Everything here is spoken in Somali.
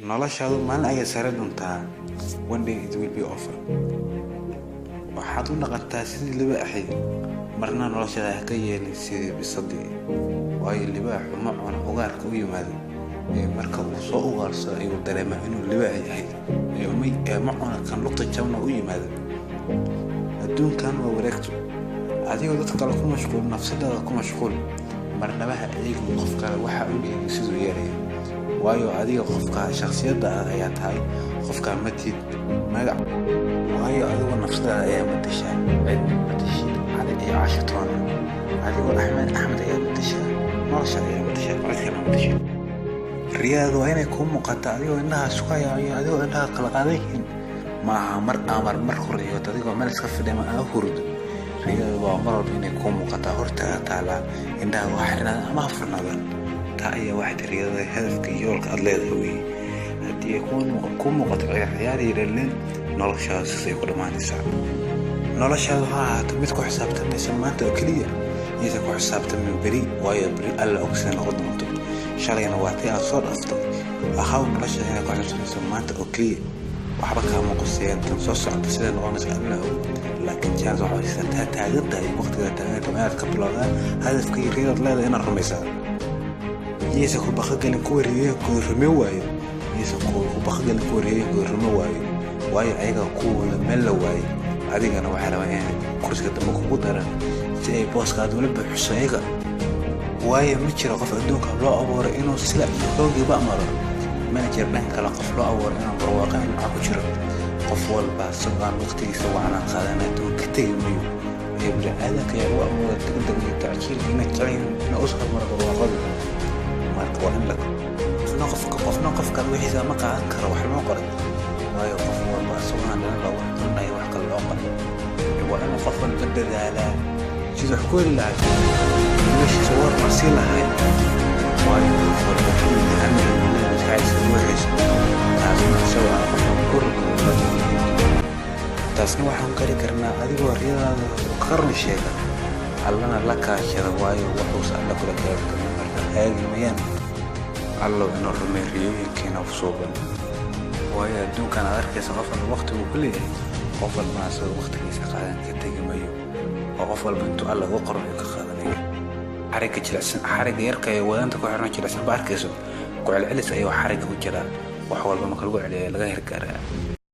noloshaadu maalin ayay sare doontaa. One day it will be over. Waxaad u dhaqantaa sidii libaaxii, marna noloshaada ha ka yeelin sidii bisadii. Waayo libaaxu ma cuno ugaarka u yimaado. Marka uu soo ugaarsado ayuu dareemaa inuu libaax yahay. Ma cuno kan lugta jabna u yimaado. Adduunkan waa wareegto. Adigoo dadka kale ku mashquul, nafsadaada ku mashquul. marnaba ha eegin qof kale waxa uu leeyahay siduu yeelay. waayo adiga qofka shakhsiyadda ayaa tahay qofka matid magac. waayo adigu nafsadaada ayaa matashaa cid matashid cali iyo caashitoon. adigu axmed ayaa matashaa nolosha ayaa matashaa codkana matashaa. riyaadu waa inay kuu muuqataa adigoo indhaha sugaya iyo adigoo indhaha kala qaadayihiin. maaha mar horiyood adigoo meel iska fidhima aa hurdo. riyadu waa mar walba inay kuu muuqataa hortaada taalaa indhaha waa xirnaan ama furnaadaan. taa ayaa waxay riyada hadafka iyo yoolka aad leedahay weeye. haddii ay kuu muuqato ciyaar yaryarleen noloshaada siday ku dhammaanaysaa. noloshaadu ha ahaato mid ku xisaabtamaysa maanta oo keliya iyada ku xisaabtamin beri. waayo beri alla og sida noqon doonto. shalayna waa tii aad soo dhaftay. ahaw noloshaada inay ku xisaabtamaysa maanta oo keliya. waxba kaama qusayaan tan soo socda sida noqonaysa alla og. laakiin jaas waxaa haysataa taagan tahay waqtiga taagan inaad ka bilowdaa hadafka iyo riyadaad leedahay inaad rumaysaa. iyaysa ku baqagelin kuwa riyooyinkooda rume waayo. iyaysa ku baqagelin kuwa riyooyinkooda rume waayo. waayo ayaga kuwooda meel la waayo. adigana waxay rabaan inay kursiga dambe kugu daraan si ay booskaad ula buuxiso ayaga. waayo ma jiro qof adduunka loo abuuray inuu sila iyo xoogiiba maro. mana jiro dhanka kale qof loo abuuray inuu barwaaqayn maxaa ku jiro. qof walba isagaan waqtigiisa wacnaan qaadanaya adduun ka tegi mayo. bini aadanka ayaa lagu abuuray degdeg iyo tacjiilka inay jeclayn inay u soo maro barwaaqada. marka waa in qofna qofkan wixiisa ma qaadan karo wax loo qoray. waayo qof walba isagaan dhan loogu xidhnayo wax kale loo qoray. waa inuu qof walba dadaalaa siduu wax ku heli lahay noloshiisa war marsii lahay. waayo qof walba taasna waxaan kari karnaa adigoo riyadaada qarni sheega allana la kaashada. waayo wuxuusa alla kula gaarkarin marka haagimayaan allow inuu rumeey riyooyinkiina u suuban. waayo adduunkan aad arkaysa qof walba waqtigu ku leeyahay. qof walba asagoo waqtigiisa qaadan ka tegi mayo. oo qof walba intuu alla ugu qoro ka qaadanayo. xarigga yarka ee wadaanta ku xiran jilicsan ba arkayso ku celcelis ayuu xarigga u jiraa. wax walba marka lagu celiyo laga hirgaaraa.